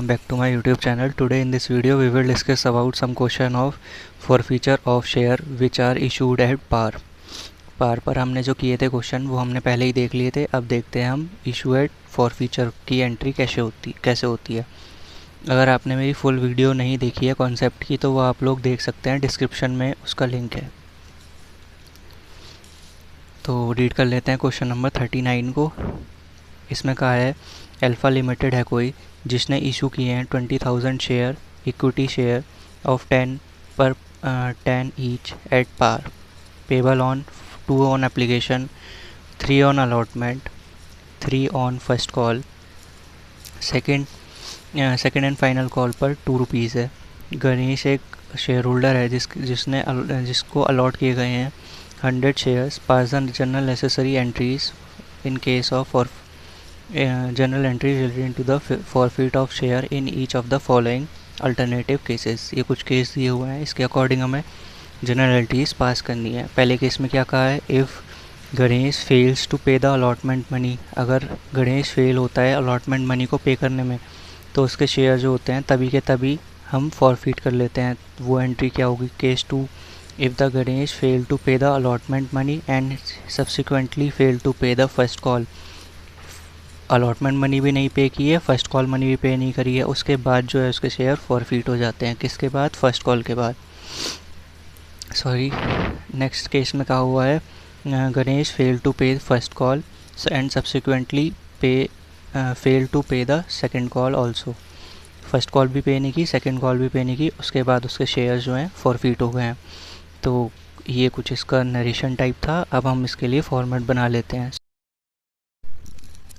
back to my YouTube channel. Today in this video we will discuss about some question of forfeiture of share which are issued at par. par पर हमने जो किए थे question वो हमने पहले ही देख लिए थे. अब देखते हैं हम इशू एट फॉरफीचर की एंट्री कैसे होती है. अगर आपने मेरी फुल वीडियो नहीं देखी है कॉन्सेप्ट की तो वो आप लोग देख सकते हैं, डिस्क्रिप्शन में उसका लिंक है. तो रीड कर लेते हैं क्वेश्चन नंबर 39 को. इसमें कहा है अल्फ़ा लिमिटेड है कोई जिसने इशू किए हैं 20,000 share equity share of 10 each at par, payable on 2 on application, 3 on allotment, 3 on first call, second and final call पर 2 रुपीज़ है. गणेश एक शेयर होल्डर है जिसको अलॉट किए गए हैं 100 shares. Pass the general necessary entries in case of general entry relating to the forfeit of share in each of the following alternative cases. ये कुछ केस दिए हुए हैं, इसके अकॉर्डिंग हमें जनरल एंट्रीज पास करनी है. पहले केस में क्या कहा है, if Ganesh fails to pay the allotment money, अगर गणेश फेल होता है अलॉटमेंट मनी को पे करने में तो उसके शेयर जो होते हैं तभी के तभी हम फॉरफीट कर लेते हैं. वो एंट्री क्या होगी, case 2, if the Ganesh failed to pay the allotment money and subsequently failed to pay the first call, allotment money भी नहीं पे की है, फर्स्ट कॉल मनी भी पे नहीं करी है, उसके बाद जो है उसके शेयर फॉरफीट हो जाते हैं. किसके बाद, फर्स्ट कॉल के बाद. नेक्स्ट केस में कहा हुआ है Ganesh fail to pay first call and subsequently fail to pay the second call also. First call भी पे नहीं की, सेकेंड कॉल भी पे नहीं की, उसके बाद उसके शेयर जो हैं फॉरफीट हो गए हैं. तो ये कुछ इसका नरेशन टाइप था. अब हम इसके लिए फॉर्मेट बना लेते हैं.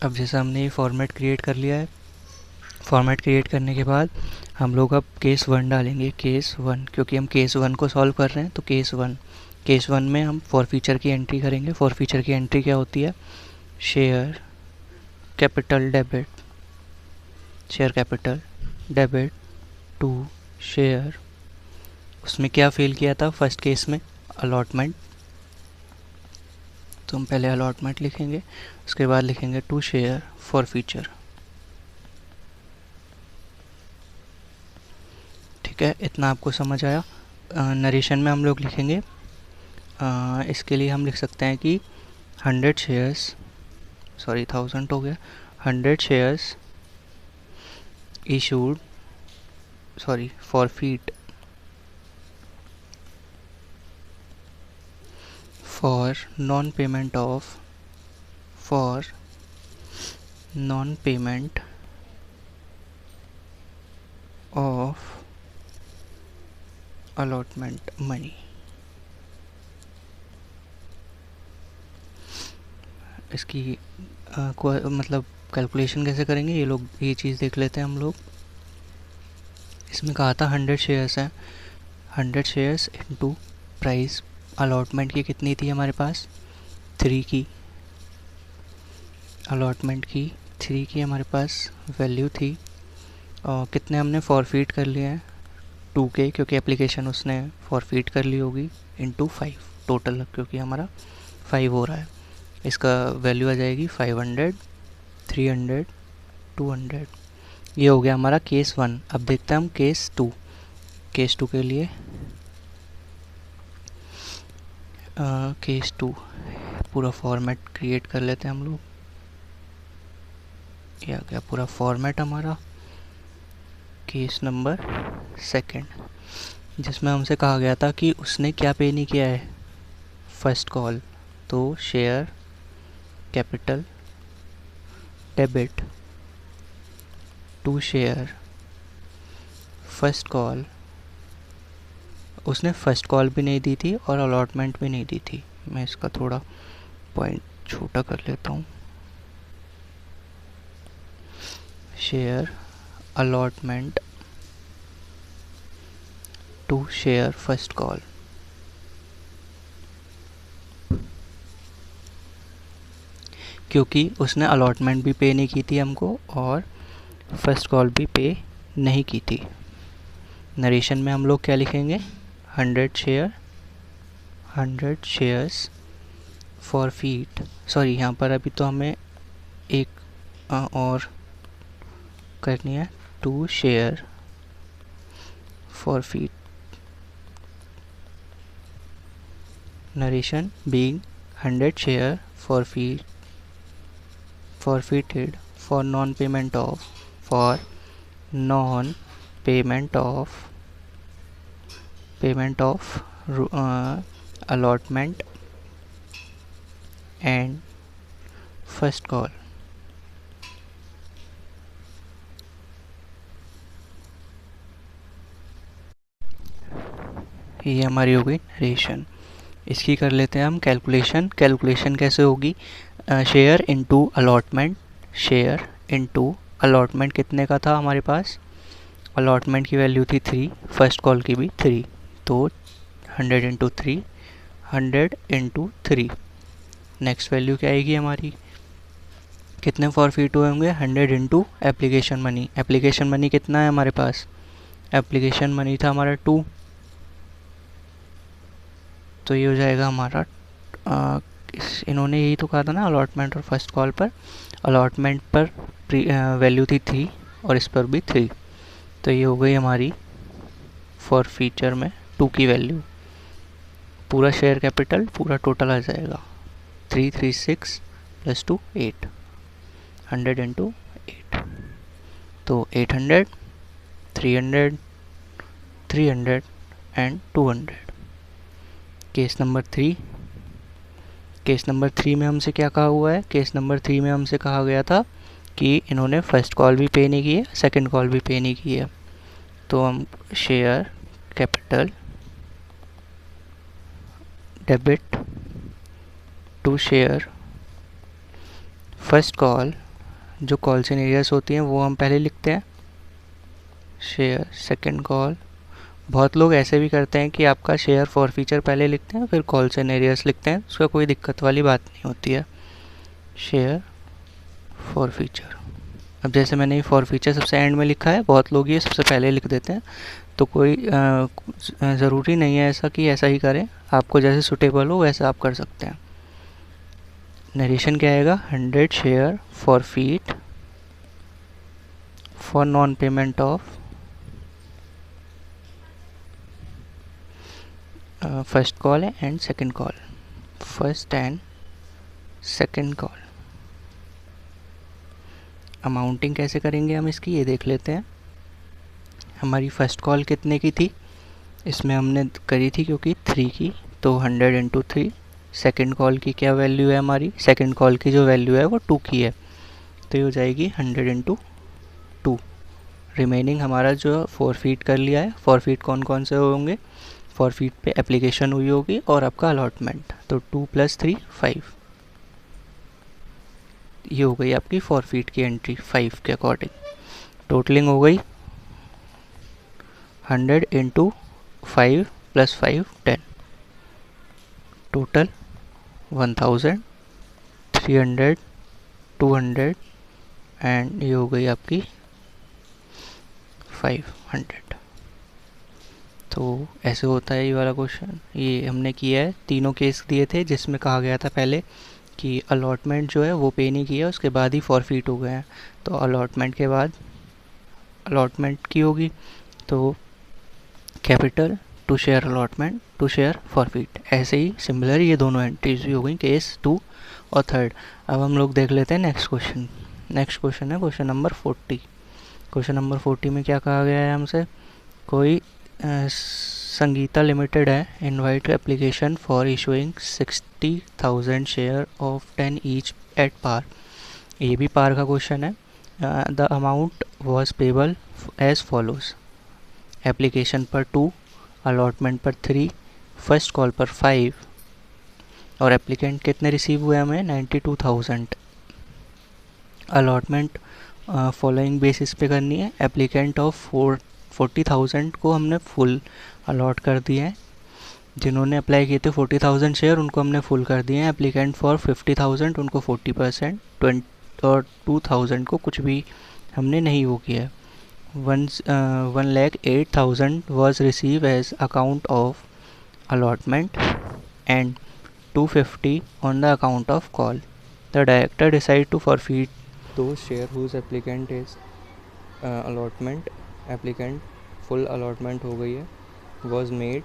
अब जैसे हमने ये फॉर्मेट क्रिएट कर लिया है, फॉर्मेट क्रिएट करने के बाद हम लोग अब केस 1 डालेंगे. केस 1, क्योंकि हम केस 1 को सॉल्व कर रहे हैं तो केस 1 में हम फॉरफीचर की एंट्री करेंगे. फॉरफीचर की एंट्री क्या होती है, share capital debit to share. उसमें क्या फेल किया था फर्स्ट केस में, अलॉटमेंट, तो हम पहले अलॉटमेंट लिखेंगे, उसके बाद लिखेंगे टू शेयर फॉरफीचर. ठीक है, इतना आपको समझ आया. नरेशन में हम लोग लिखेंगे, इसके लिए हम लिख सकते हैं कि 100 शेयर्स, 1000 हो गया, 100 shares issued forfeit for non-payment of allotment money. इसकी मतलब कैलकुलेशन कैसे करेंगे ये चीज़ देख लेते हैं हम लोग. इसमें कहा था 100 शेयर्स हैं, 100 शेयर्स इनटू प्राइस अलॉटमेंट की कितनी थी हमारे पास, 3 की. अलॉटमेंट की 3 की हमारे पास वैल्यू थी. और कितने हमने फॉरफीट कर लिए हैं, 2 के, क्योंकि एप्लीकेशन उसने फॉरफीट कर ली होगी, इनटू 5 टोटल, क्योंकि हमारा 5 हो रहा है. इसका वैल्यू आ जाएगी 500, 300, 200. ये हो गया हमारा केस 1. अब देखते हैं हम केस 2. केस 2 के लिए केस 2 पूरा फॉर्मेट क्रिएट कर लेते हैं हम लोग. ये आ गया पूरा फॉर्मेट हमारा. केस नंबर 2, जिसमें हमसे कहा गया था कि उसने क्या पे नहीं किया है, फर्स्ट कॉल, तो share capital debit to share first call. उसने फर्स्ट कॉल भी नहीं दी थी और अलॉटमेंट भी नहीं दी थी. मैं इसका थोड़ा पॉइंट छोटा कर लेता हूँ. Share allotment to share first call. क्योंकि उसने अलॉटमेंट भी पे नहीं की थी हमको और फर्स्ट कॉल भी पे नहीं की थी. नरेशन में हम लोग क्या लिखेंगे, 100 शेयर्स फॉरफीट. सॉरी, यहाँ पर अभी तो हमें एक और करनी है, to share forfeit. Narration being 100 share forfeited for non-payment of payment of allotment and first call. ये हमारी हो गई नरेशन। इसकी कर लेते हैं हम कैलकुलेशन कैसे होगी, शेयर इनटू अलॉटमेंट कितने का था हमारे पास, अलॉटमेंट की वैल्यू थी 3, फर्स्ट कॉल की भी 3, तो 100 इंटू 3, नेक्स्ट वैल्यू क्या आएगी हमारी, कितने फॉरफीट हुए होंगे, 100 इंटू एप्लीकेशन मनी कितना है हमारे पास, एप्लीकेशन मनी था हमारा 2, तो ये हो जाएगा हमारा इन्होंने यही तो कहा था ना अलॉटमेंट और फर्स्ट कॉल पर, अलॉटमेंट पर वैल्यू थी 3 और इस पर भी 3, तो ये हो गई हमारी फॉर फीचर में 2 की वैल्यू, पूरा शेयर कैपिटल पूरा टोटल आ जाएगा 336 प्लस 2 8, 100 इंटू 8, तो 800 300 एंड 200। केस नंबर 3 में हमसे क्या कहा हुआ है, केस नंबर 3 में हमसे कहा गया था कि इन्होंने फर्स्ट कॉल भी पे नहीं की है, सेकंड कॉल भी पे नहीं की है, तो हम share capital debit to share first call, जो कॉल सिनेरियस होती हैं वो हम पहले लिखते हैं, शेयर सेकंड कॉल। बहुत लोग ऐसे भी करते हैं कि आपका शेयर फॉर फीचर पहले लिखते हैं फिर कॉल सिनेरियस लिखते हैं, उसका कोई दिक्कत वाली बात नहीं होती है, शेयर फॉर फीचर। अब जैसे मैंने ये फॉर फीचर सबसे एंड में लिखा है, बहुत लोग ये सबसे पहले लिख देते हैं, तो कोई ज़रूरी नहीं है ऐसा कि ऐसा ही करें, आपको जैसे सुटेबल हो वैसा आप कर सकते हैं। नरेशन क्या आएगा, 100 share forfeit for non payment of first call and second call, first and second call. Amounting कैसे करेंगे हम इसकी, ये देख लेते हैं। हमारी फर्स्ट कॉल कितने की थी, इसमें हमने करी थी क्योंकि 3 की, तो 100 इंटू 3। सेकेंड कॉल की क्या वैल्यू है हमारी, सेकेंड कॉल की जो वैल्यू है वो 2 की है, तो ये हो जाएगी 100 इंटू 2। रिमेनिंग हमारा जो फॉरफीट कर लिया है, फॉरफीट कौन कौन से होंगे, फॉरफीट पे एप्लीकेशन हुई होगी और आपका अलॉटमेंट, तो 2 + 3 5, ये हो गई आपकी फॉरफीट की एंट्री 5 के अकॉर्डिंग। टोटलिंग हो गई 100 इंटू 5 + 5 10, टोटल 1000 300 200 एंड ये हो गई आपकी 500। तो ऐसे होता है ये वाला क्वेश्चन। ये हमने किया है, तीनों केस दिए थे जिसमें कहा गया था पहले कि अलॉटमेंट जो है वो पे नहीं किया, उसके बाद ही फॉरफीट हो गए हैं, तो अलॉटमेंट के बाद अलॉटमेंट की होगी तो capital to share allotment to share forfeit, ऐसे ही सिमिलर ये दोनों एंट्रीज भी हो गई, केस 2 और 3। अब हम लोग देख लेते हैं नेक्स्ट क्वेश्चन। नेक्स्ट क्वेश्चन है क्वेश्चन नंबर 40। क्वेश्चन नंबर 40 में क्या कहा गया है हमसे, कोई संगीता लिमिटेड है, invite application for issuing 60,000 share of 10 each at par. ये भी पार का क्वेश्चन है। The amount was payable as follows, application पर 2, अलॉटमेंट पर 3, फर्स्ट कॉल पर 5 और एप्लीकेंट कितने रिसीव हुए हमें 92,000। अलॉटमेंट फॉलोइंग बेसिस पे करनी है, एप्लीकेंट ऑफ 40,000 को हमने फुल अलॉट कर दिए हैं, जिन्होंने अप्लाई किए थे 40,000 शेयर उनको हमने फुल कर दिए हैं। एप्लीकेंट फॉर 50,000 उनको 40%, 20 और 2,000 को कुछ भी हमने नहीं वो किया है। 1,08,000 was received as account of allotment and 250 on the account of call. The director decide to forfeit those share whose applicant is allotment applicant full allotment हो गई है, was made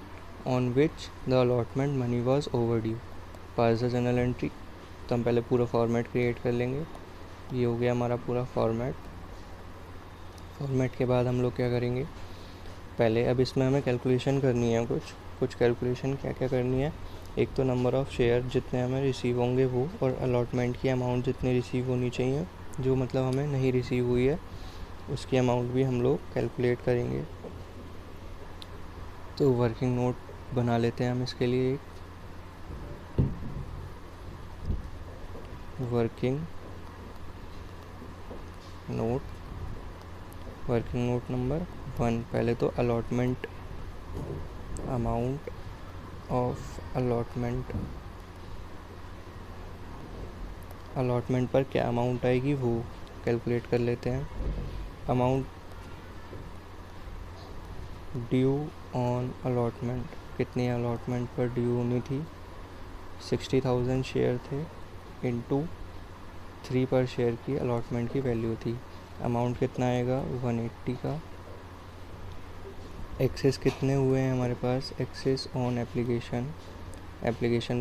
on which the allotment money was overdue, pass the journal entry। तो हम पहले पूरा format create कर लेंगे। ये हो गया हमारा पूरा फॉर्मेट के बाद हम लोग क्या करेंगे, पहले अब इसमें हमें कैलकुलेशन करनी है, कुछ कैलकुलेशन क्या क्या करनी है। एक तो नंबर ऑफ़ शेयर जितने हमें रिसीव होंगे वो, और अलॉटमेंट की अमाउंट जितनी रिसीव होनी चाहिए, जो मतलब हमें नहीं रिसीव हुई है उसकी अमाउंट भी हम लोग कैलकुलेट करेंगे। तो वर्किंग नोट बना लेते हैं हम इसके लिए एक वर्किंग नोट नंबर 1। पहले तो अलॉटमेंट अमाउंट ऑफ अलॉटमेंट पर क्या अमाउंट आएगी वो कैलकुलेट कर लेते हैं। अमाउंट ड्यू ऑन अलॉटमेंट, कितनी अलॉटमेंट पर ड्यू होनी थी, 60,000 शेयर थे इंटू 3 पर शेयर की अलॉटमेंट की वैल्यू थी। अमाउंट कितना आएगा 180 का। एक्सेस कितने हुए हैं हमारे पास, एक्सेस ऑन एप्लीकेशन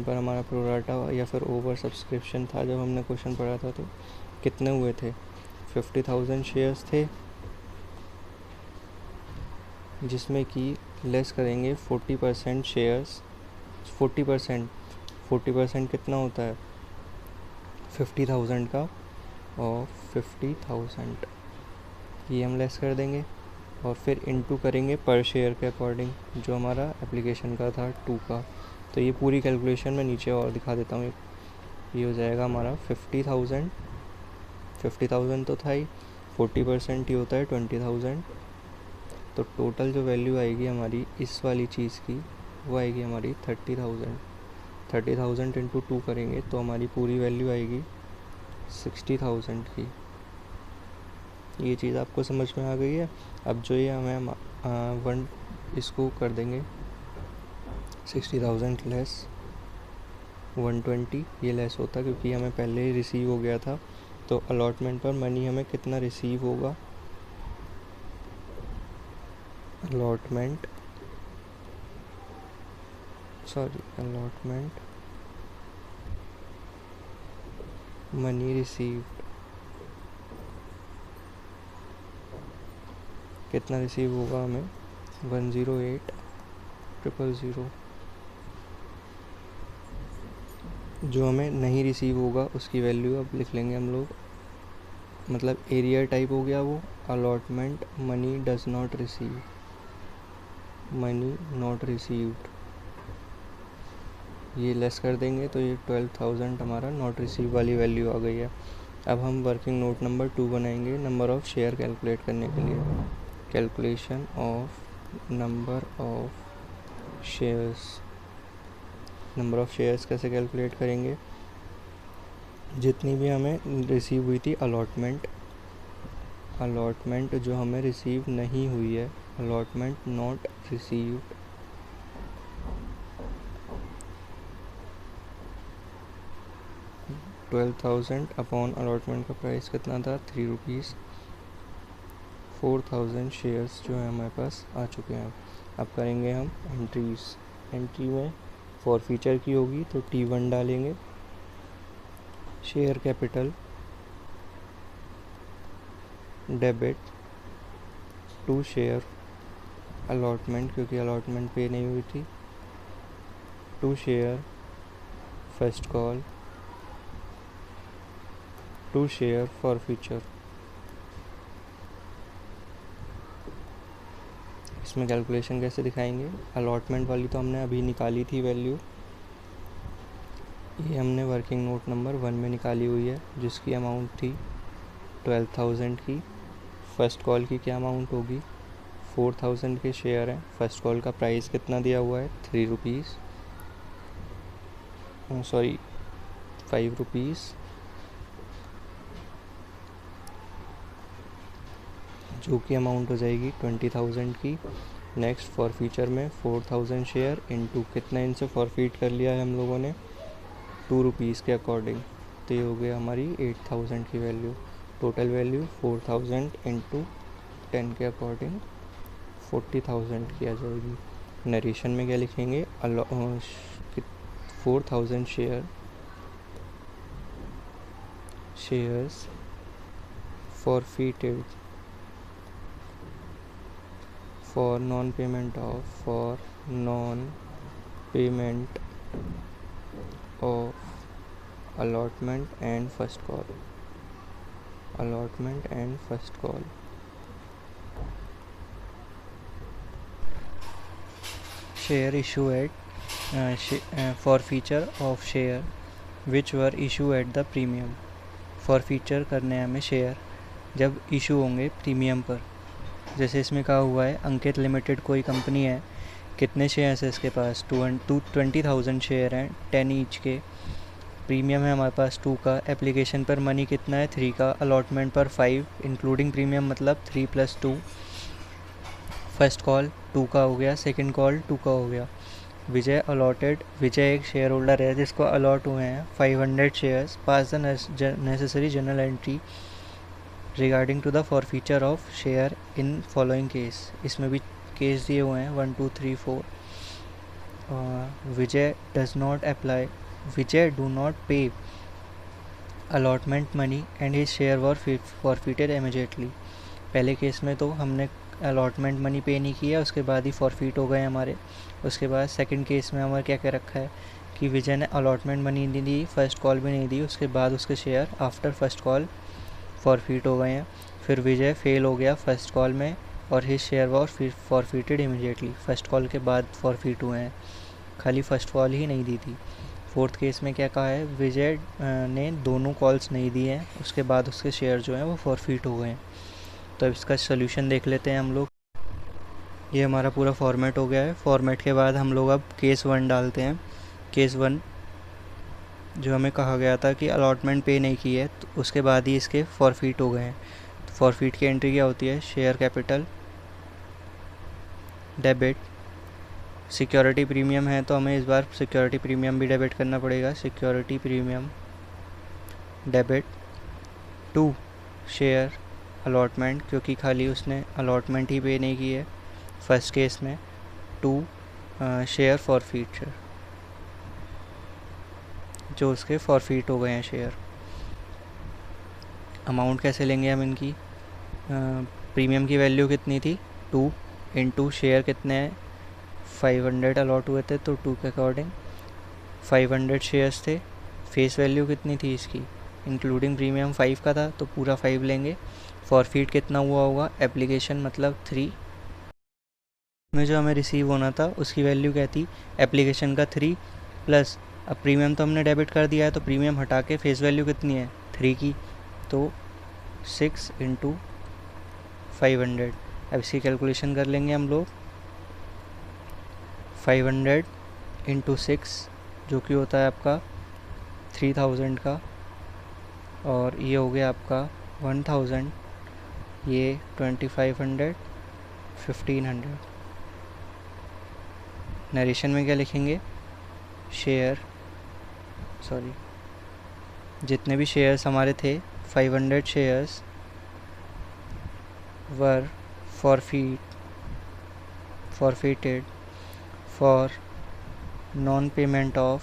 पर हमारा प्रोराटा या फिर ओवर सब्सक्रिप्शन था जब हमने क्वेश्चन पढ़ा था, तो कितने हुए थे 50,000 शेयर्स थे, जिसमें कि लेस करेंगे 40% शेयर्स। 40% कितना होता है 50,000 का, और 50,000 ये हम लेस कर देंगे और फिर इनटू करेंगे पर शेयर के अकॉर्डिंग, जो हमारा एप्लीकेशन का था 2 का। तो ये पूरी कैलकुलेशन मैं नीचे और दिखा देता हूँ। ये हो जाएगा हमारा 50,000 तो था ही, 40% ही होता है 20,000। तो टोटल जो वैल्यू आएगी हमारी इस वाली चीज़ की वो आएगी हमारी 30,000 इंटू 2 करेंगे तो हमारी पूरी वैल्यू आएगी 60,000 की। ये चीज़ आपको समझ में आ गई है। अब जो ये हमें इसको कर देंगे 60,000 लेस 120, ये लेस होता क्योंकि हमें पहले ही रिसीव हो गया था। तो अलॉटमेंट पर मनी हमें कितना रिसीव होगा, अलॉटमेंट मनी रिसीव्ड कितना रिसीव होगा हमें 108,000। जो हमें नहीं रिसीव होगा उसकी वैल्यू अब लिख लेंगे हम लोग, मतलब एरिया टाइप हो गया वो, allotment money does not receive, money not received, ये लेस कर देंगे तो ये 12,000 हमारा नॉट रिसीव वाली वैल्यू आ गई है। अब हम वर्किंग नोट नंबर 2 बनाएंगे नंबर ऑफ़ शेयर कैलकुलेट करने के लिए। Calculation of number of shares कैसे कैलकुलेट करेंगे, जितनी भी हमें रिसीव हुई थी अलॉटमेंट जो हमें रिसीव नहीं हुई है, allotment not received, $12,000 upon allotment का प्राइस कितना था 3 रुपीज़, 4,000 शेयर्स जो है हमारे पास आ चुके हैं। अब करेंगे हम एंट्री में फॉर फीचर की होगी तो T1 डालेंगे, share capital debit to share allotment, क्योंकि अलॉटमेंट पे नहीं हुई थी, to share first call to share forfeiture. इसमें कैलकुलेशन कैसे दिखाएंगे, अलॉटमेंट वाली तो हमने अभी निकाली थी वैल्यू, ये हमने वर्किंग नोट नंबर 1 में निकाली हुई है, जिसकी अमाउंट थी 12,000 की। फ़र्स्ट कॉल की क्या अमाउंट होगी, 4,000 के शेयर हैं, फ़र्स्ट कॉल का प्राइस कितना दिया हुआ है 3 रुपीज़, 5 रुपीज़, जो कि अमाउंट हो जाएगी 20,000 की। नेक्स्ट फॉर फ्यूचर में 4,000 शेयर इंटू कितना इनसे फॉरफीट कर लिया है हम लोगों ने 2 रुपीज़ के अकॉर्डिंग, तो ये हो गया हमारी 8,000 की वैल्यू। टोटल वैल्यू 4,000 इंटू 10 के अकॉर्डिंग 40,000 किया जाएगी। नरेशन में क्या लिखेंगे, 4,000 shares forfeited for non-payment of allotment and first call. Share issue at forfeiture of share which were issue at the premium. forfeiture करने हैं हमें शेयर जब इशू होंगे प्रीमियम पर। जैसे इसमें कहा हुआ है अंकित लिमिटेड कोई कंपनी है, कितने शेयर्स है इसके पास, 20,000 शेयर हैं 10 ईच के। प्रीमियम है हमारे पास 2 का, एप्लीकेशन पर मनी कितना है 3 का, अलॉटमेंट पर 5 इंक्लूडिंग प्रीमियम मतलब 3 + 2। फर्स्ट कॉल 2 का हो गया, सेकंड कॉल 2 का हो गया। विजय एक शेयर होल्डर है जिसको अलॉट हुए हैं 500 shares. Pass the necessary journal entry regarding to the forfeiture of share in following case. इसमें भी केस दिए हुए हैं 1 2 3 4। Vijay do not pay allotment money and his share were forfeited immediately. पहले केस में तो हमने अलॉटमेंट मनी पे नहीं किया, उसके बाद ही फॉरफीट हो गए हमारे। उसके बाद सेकंड केस में हमारे क्या क्या रखा है कि विजय ने अलॉटमेंट मनी नहीं दी, फर्स्ट कॉल भी नहीं दी, उसके बाद उसके share after first call forfeit हो गए हैं। फिर विजय फेल हो गया फर्स्ट कॉल में और his share were forfeited immediately. First call के बाद फॉरफीट हुए हैं, खाली फर्स्ट कॉल ही नहीं दी थी। फोर्थ केस में क्या कहा है, विजय ने दोनों कॉल्स नहीं दिए हैं, उसके बाद उसके शेयर जो हैं वो फॉरफीट हो गए हैं। तो इसका सोल्यूशन देख लेते हैं हम लोग। ये हमारा पूरा फॉर्मेट हो गया है। फॉर्मेट के बाद हम लोग अब केस 1 डालते हैं। केस 1 जो हमें कहा गया था कि अलॉटमेंट पे नहीं की है, तो उसके बाद ही इसके फॉरफीट हो गए हैं। तो फॉरफीट की एंट्री क्या होती है, share capital debit, security premium है तो हमें इस बार सिक्योरिटी प्रीमियम भी डेबिट करना पड़ेगा। Security premium debit to share allotment, क्योंकि खाली उसने अलॉटमेंट ही पे नहीं की है फर्स्ट केस में, टू शेयर फॉरफीचर जो उसके फॉरफीट हो गए हैं शेयर। अमाउंट कैसे लेंगे हम इनकी, प्रीमियम की वैल्यू कितनी थी 2 इंटू शेयर कितने हैं 500 अलॉट हुए थे, तो 2 के अकॉर्डिंग 500 शेयर्स थे। फेस वैल्यू कितनी थी इसकी, इंक्लूडिंग प्रीमियम 5 का था तो पूरा 5 लेंगे। फॉरफीट कितना हुआ होगा, एप्लीकेशन मतलब 3 में जो हमें रिसीव होना था उसकी वैल्यू क्या थी, एप्लीकेशन का 3 प्लस, अब प्रीमियम तो हमने डेबिट कर दिया है तो प्रीमियम हटा के फेस वैल्यू कितनी है 3 की, तो 6 इंटू 500। अब इसकी कैलकुलेशन कर लेंगे हम लोग। 500 इंटू 6 जो कि होता है आपका 3000 का, और ये हो गया आपका 1000, ये 2500, 1500। नरेशन में क्या लिखेंगे, जितने भी शेयर्स हमारे थे 500 shares were forfeited for non-payment of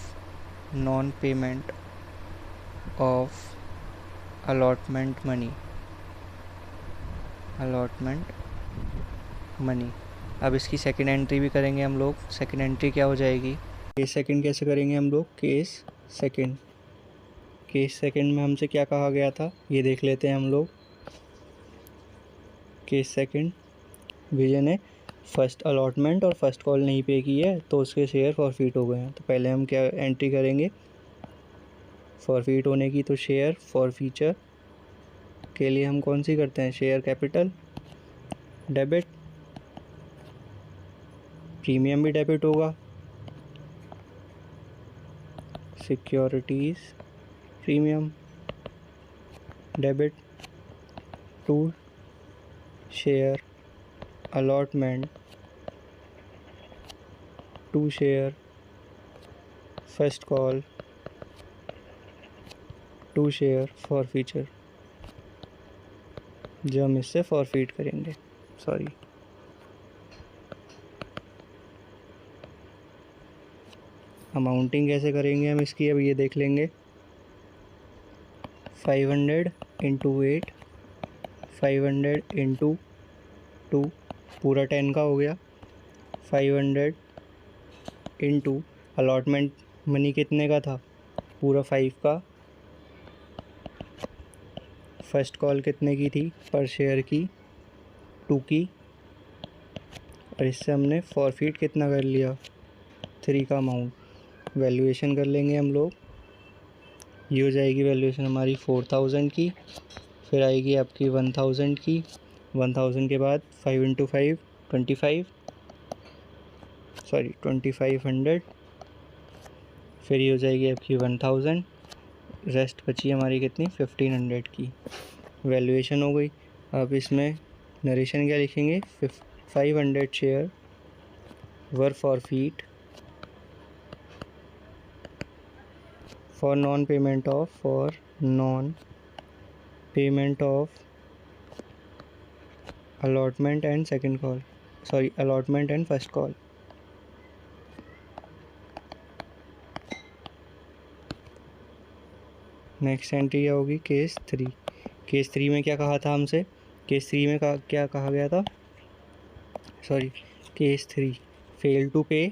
allotment money। अब इसकी सेकंड एंट्री भी करेंगे हम लोग। सेकंड एंट्री क्या हो जाएगी, केस सेकंड कैसे करेंगे हम लोग, केस सेकंड में हमसे क्या कहा गया था ये देख लेते हैं हम लोग। केस सेकंड, विजय ने फर्स्ट अलॉटमेंट और फर्स्ट कॉल नहीं पे की है तो उसके शेयर फॉरफीट हो गए हैं। तो पहले हम क्या एंट्री करेंगे, फॉरफीट होने की, तो शेयर फॉरफीचर के लिए हम कौन सी करते हैं, शेयर कैपिटल डेबिट, प्रीमियम भी डेबिट होगा, securities premium debit to share allotment to share first call to share forfeiture, जो हम इससे फॉरफीट करेंगे। सॉरी, अमाउंटिंग कैसे करेंगे हम इसकी, अब ये देख लेंगे। 500 इंटू 8, 500 इंटू 2, पूरा 10 का हो गया। 500 इंटू अलॉटमेंट मनी कितने का था, पूरा 5 का। फर्स्ट कॉल कितने की थी पर शेयर की, 2 की, और इससे हमने फॉरफीट कितना कर लिया, 3 का अमाउंट। वैल्यूएशन कर लेंगे हम लोग, ये हो जाएगी वैल्यूएशन हमारी 4000 की, फिर आएगी आपकी 1000 की, 1000 के बाद 5 इंटू 5 2500, फिर ये हो जाएगी आपकी 1000, रेस्ट बची हमारी कितनी 1500 की। वैल्यूएशन हो गई। अब इसमें नरेशन क्या लिखेंगे, 500 share were forfeit for non-payment of allotment and first call। Next entry क्या होगी, केस 3। केस 3 में क्या कहा था हमसे, केस 3 में क्या कहा गया था, case 3 fail to pay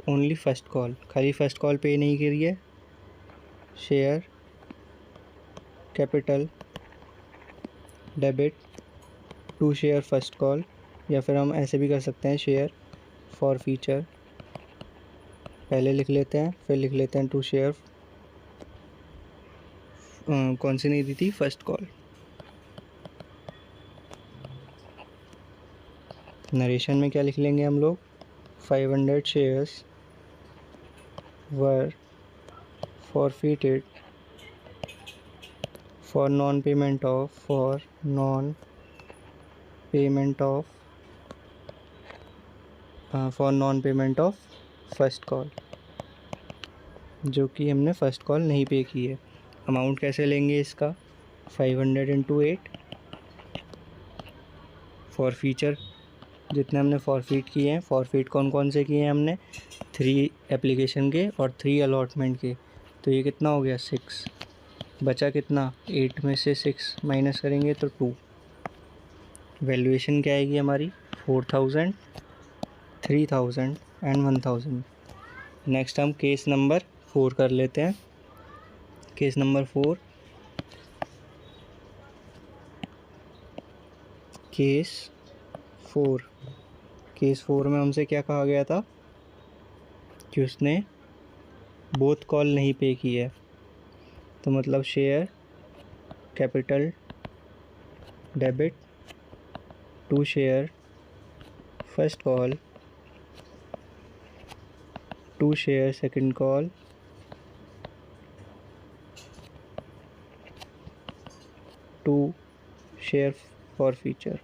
only first call, खाली फर्स्ट कॉल पे नहीं करी है। Share capital debit to share first call, या फिर हम ऐसे भी कर सकते हैं, शेयर फॉर फीचर पहले लिख लेते हैं, फिर लिख लेते हैं टू शेयर कौन सी नहीं दी थी, फर्स्ट कॉल। नरेशन में क्या लिख लेंगे हम लोग, 500 shares were forfeited for non-payment of first call, जो कि हमने फ़र्स्ट कॉल नहीं पे की है। अमाउंट कैसे लेंगे इसका, 500 इंटू 8, फॉर फीचर जितने हमने फॉरफीट किए हैं, फॉरफीट कौन कौन से किए हैं हमने, 3 एप्लीकेशन के और 3 अलॉटमेंट के, तो ये कितना हो गया 6, बचा कितना 8 में से 6 माइनस करेंगे तो 2। वैल्यूएशन क्या आएगी हमारी, 4000, 3000 एंड 1000। नेक्स्ट हम केस नंबर 4 कर लेते हैं। केस नंबर 4, केस 4 में हमसे क्या कहा गया था कि उसने बोथ कॉल नहीं पे की है, तो मतलब share capital debit to share first call, to share second call, to share forfeiture.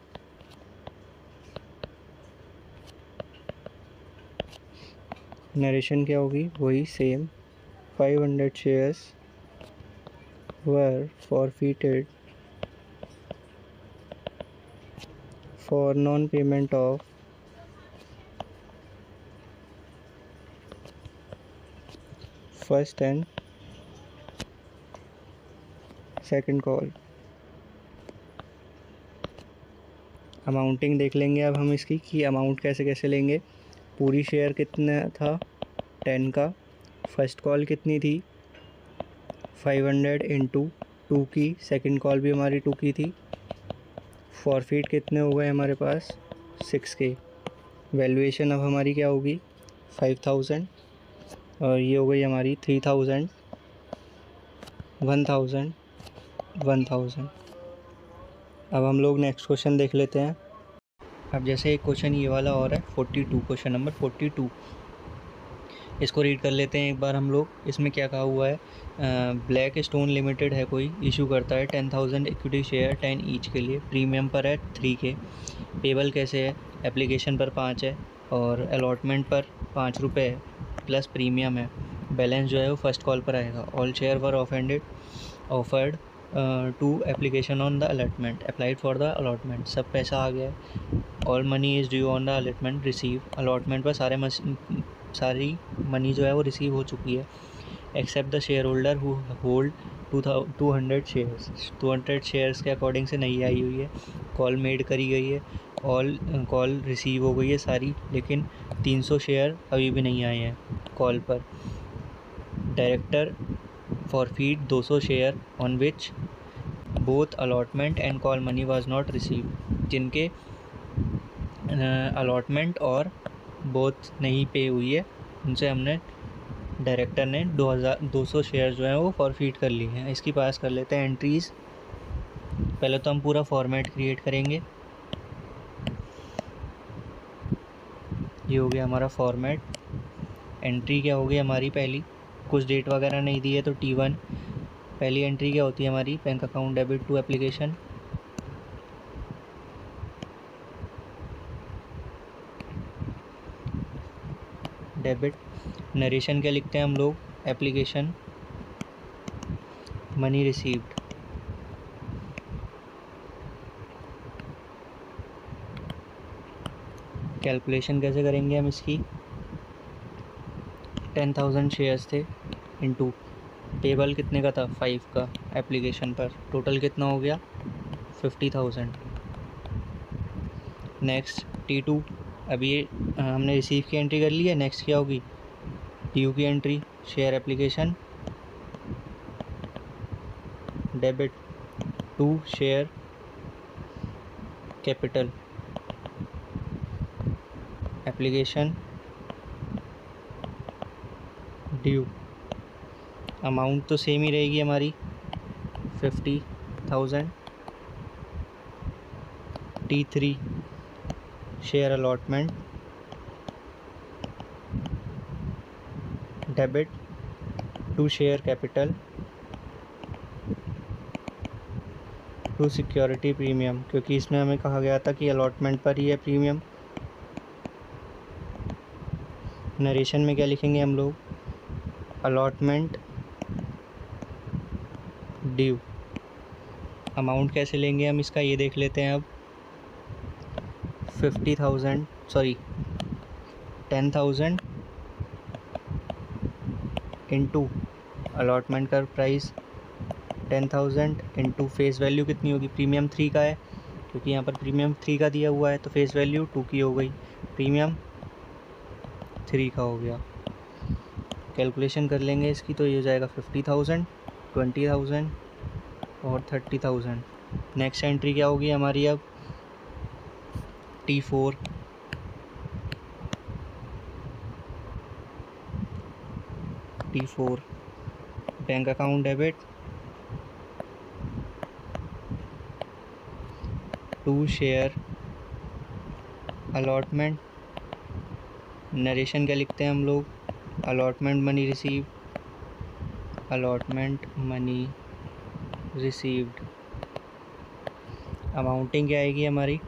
Narration क्या होगी, वही same, 500 shares were forfeited for non-payment of first and second call. Amounting देख लेंगे अब हम इसकी कि अमाउंट कैसे कैसे लेंगे। पूरी शेयर कितना था, 10 का। फर्स्ट कॉल कितनी थी, 500 इंटू 2 की, सेकंड कॉल भी हमारी 2 की थी। फॉरफीट कितने हो गए हमारे पास, 6 के। वैल्यूएशन अब हमारी क्या होगी, 5000, और ये हो गई हमारी 3000, 1000, 1000। अब हम लोग नेक्स्ट क्वेश्चन देख लेते हैं। अब जैसे एक क्वेश्चन ये वाला और है 42, क्वेश्चन नंबर 42, इसको रीड कर लेते हैं एक बार हम लोग। इसमें क्या कहा हुआ है, ब्लैक स्टोन लिमिटेड है कोई, इशू करता है 10,000 इक्विटी शेयर 10 ईच के लिए, प्रीमियम पर है 3 के। पेबल कैसे है, एप्लीकेशन पर 5 है और अलॉटमेंट पर 5 रुपये है प्लस प्रीमियम है। बैलेंस जो है वो फर्स्ट कॉल पर आएगा। All share were offered to application on the allotment applied for the allotment, सब पैसा आ गया है। All money is due on the allotment receive, allotment पर सारी मनी जो है वो रिसीव हो चुकी है। Except the share holder who hold 200 shares, 200 shares के अकॉर्डिंग से नहीं आई हुई है। कॉल मेड करी गई है, ऑल कॉल रिसीव हो गई है सारी, लेकिन 300 शेयर अभी भी नहीं आए हैं कॉल पर। Director forfeit 200 share on which both allotment and call money was not receive, जिनके अलॉटमेंट और बोथ नहीं पे हुई है, उनसे हमने डायरेक्टर ने 200 शेयर जो हैं वो फॉरफीट कर लिए हैं। इसकी पास कर लेते हैं एंट्रीज़। पहले तो हम पूरा फॉर्मेट क्रिएट करेंगे। ये हो गया हमारा फॉर्मेट। एंट्री क्या होगी हमारी पहली, कुछ डेट वगैरह नहीं दी है तो T1। पहली एंट्री क्या होती है हमारी, bank account debit to application. Debit. Narration क्या लिखते हैं हम लोग, एप्लीकेशन मनी रिसीव्ड। कैलकुलेशन कैसे करेंगे हम इसकी, 10,000 शेयर्स थे इनटू पेबल कितने का था, 5 का एप्लीकेशन पर, टोटल कितना हो गया 50,000। नेक्स्ट T2, अभी ये हमने रिसीव की एंट्री कर ली है। नेक्स्ट क्या होगी, ड्यू की entry, share application debit to share capital application due. Amount तो सेम ही रहेगी हमारी 50,000। T3 share allotment debit to share capital to security premium, क्योंकि इसमें हमें कहा गया था कि अलॉटमेंट पर ही है प्रीमियम। नरेशन में क्या लिखेंगे हम लोग, अलॉटमेंट ड्यू। अमाउंट कैसे लेंगे हम इसका, ये देख लेते हैं अब। 10,000 इंटू अलॉटमेंट का प्राइस 10,000 इंटू फेस वैल्यू कितनी होगी, प्रीमियम 3 का है, क्योंकि यहाँ पर प्रीमियम 3 का दिया हुआ है, तो फेस वैल्यू 2 की हो गई, प्रीमियम 3 का हो गया। कैलकुलेशन कर लेंगे इसकी, तो ये हो जाएगा 50,000, 20,000 और 30,000। नेक्स्ट एंट्री क्या होगी हमारी अब, T4 bank account debit to share allotment. Narration क्या लिखते हैं हम लोग, allotment money receive, allotment money received. Amounting क्या आएगी हमारी,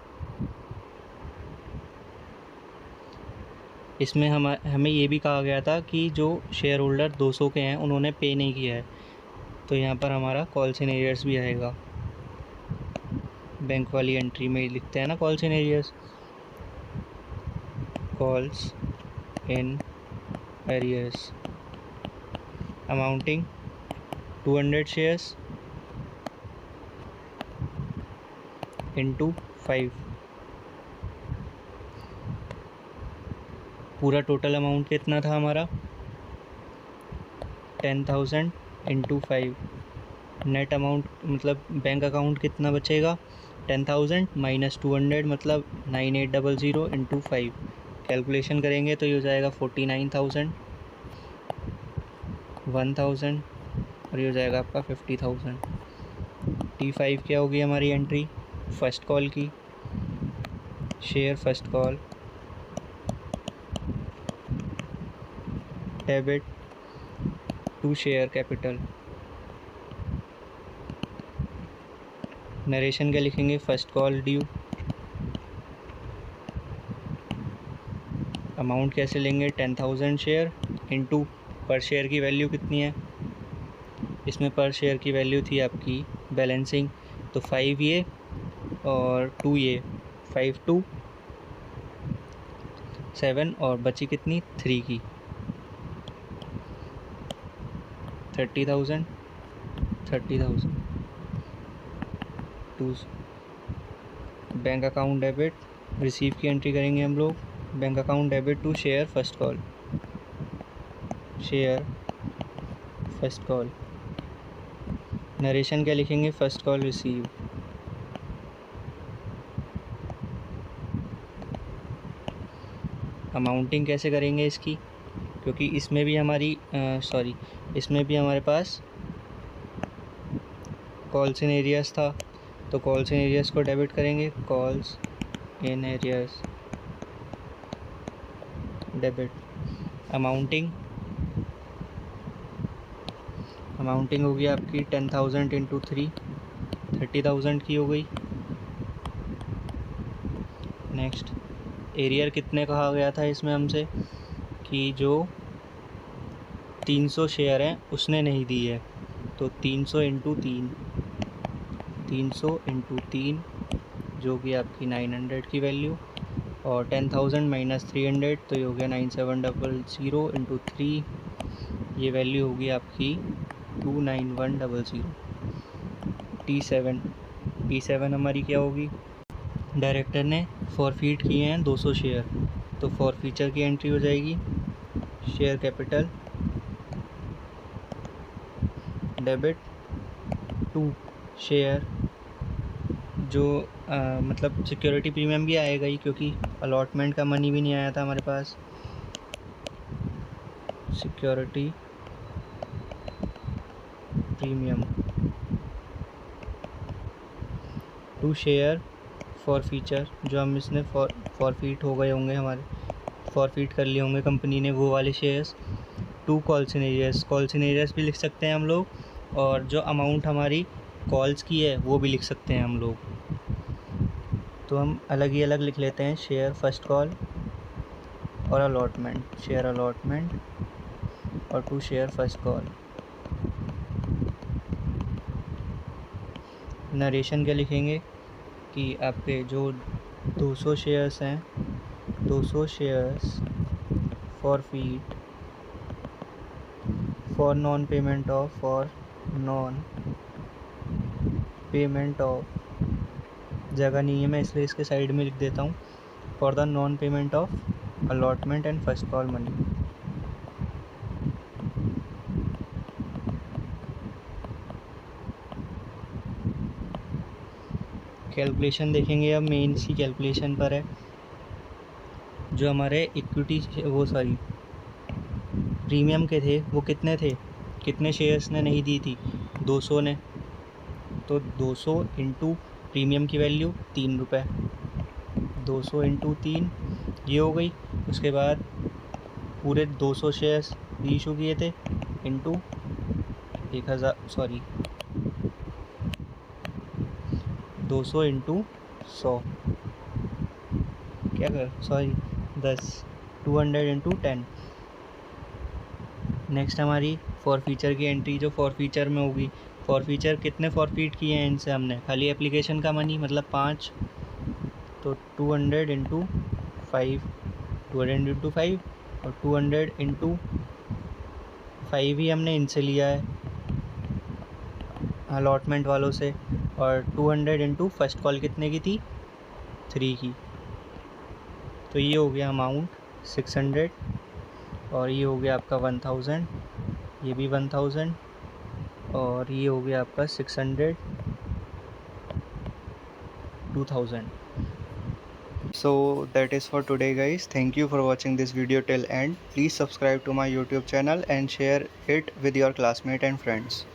इसमें हमें ये भी कहा गया था कि जो शेयर होल्डर 200 के हैं उन्होंने पे नहीं किया है, तो यहाँ पर हमारा कॉल्स इन एरियर्स भी आएगा। बैंक वाली एंट्री में लिखते हैं ना calls in arrears, calls in arrears. Amounting 200 shares into 5, पूरा टोटल अमाउंट कितना था हमारा 10,000 इंटू 5। नेट अमाउंट मतलब बैंक अकाउंट कितना बचेगा, 10,000 माइनस 200 मतलब 9800 इंटू 5। कैलकुलेशन करेंगे तो ये हो जाएगा 49,000, 1,000 और ये हो जाएगा आपका 50,000। T5 क्या होगी हमारी एंट्री, फर्स्ट कॉल की, share first call debit to share capital. Narration क्या लिखेंगे, फर्स्ट कॉल ड्यू। अमाउंट कैसे लेंगे, 10,000 शेयर इंटू पर शेयर की वैल्यू कितनी है, इसमें पर शेयर की वैल्यू थी आपकी बैलेंसिंग, तो 5 ये और 2 ये, 5 2 7 और बची कितनी 3 की 30,000 to bank account debit, receive की एंट्री करेंगे हम लोग। Bank account debit to share first call. Narration क्या लिखेंगे, फर्स्ट कॉल रिसीव। अमाउंटिंग कैसे करेंगे इसकी, क्योंकि इसमें भी इसमें भी हमारे पास कॉल्स इन एरियाज़ था, तो कॉल्स इन एरियाज़ को डेबिट करेंगे। Calls in areas debit. Amounting होगी आपकी 10,000 इंटू 3, 30,000 की हो गई। नेक्स्ट, एरियर कितने कहा गया था इसमें हमसे कि जो 300 शेयर हैं उसने नहीं दी है, तो 300 इंटू 3 जो कि आपकी 900 की वैल्यू, और 10,000 माइनस 300 तो ये हो गया 9700 इंटू 3, ये वैल्यू होगी आपकी 29100। T7 हमारी क्या होगी, डायरेक्टर ने फॉरफीट किए हैं 200 शेयर, तो फॉरफीचर की एंट्री हो जाएगी share capital debit to share, जो मतलब सिक्योरिटी प्रीमियम भी आएगा ही, क्योंकि अलॉटमेंट का मनी भी नहीं आया था हमारे पास। Security premium to share forfeiture, जो हम इसने फॉरफीट हो गए होंगे, हमारे फॉरफीट कर लिए होंगे कंपनी ने वो वाले shares. Two calls in arrears भी लिख सकते हैं हम लोग, और जो अमाउंट हमारी कॉल्स की है वो भी लिख सकते हैं हम लोग। तो हम अलग ही अलग लिख लेते हैं, शेयर फर्स्ट कॉल और अलॉटमेंट, शेयर अलॉटमेंट और to share first call. Narration क्या लिखेंगे कि आपके जो 200 शेयर्स हैं, 200 shares forfeit for non payment of, जगह नहीं है मैं इसलिए इसके साइड में लिख देता हूँ, for the non payment of allotment and first call money. Calculation देखेंगे, अब मेन सी कैलकुलेशन पर है, जो हमारे इक्विटी प्रीमियम के थे वो कितने थे, कितने शेयर्स ने नहीं दी थी, 200 ने, तो 200 इंटू प्रीमियम की वैल्यू 3 रुपये, 200 इंटू 3 ये हो गई। उसके बाद पूरे 200 शेयर्स इशू किए थे इंटू 200 इंटू 100 10, 200 इंटू 10। नेक्स्ट हमारी फॉरफीचर की एंट्री, जो फॉरफीचर में होगी, फॉरफीचर कितने फॉरफीट किए हैं इनसे हमने, खाली एप्लीकेशन का मनी मतलब 5, तो 200 इंटू 5 और 200 इंटू 5 ही हमने इनसे लिया है अलॉटमेंट वालों से, और 200 इंटू फर्स्ट कॉल कितने की थी, 3 की, तो ये हो गया अमाउंट 600, और ये हो गया आपका 1000, ये भी 1000, और ये हो गया आपका 600, 2000। So that is for today guys. Thank you for watching this video till end. Please subscribe to my YouTube channel and share it with your classmates and friends.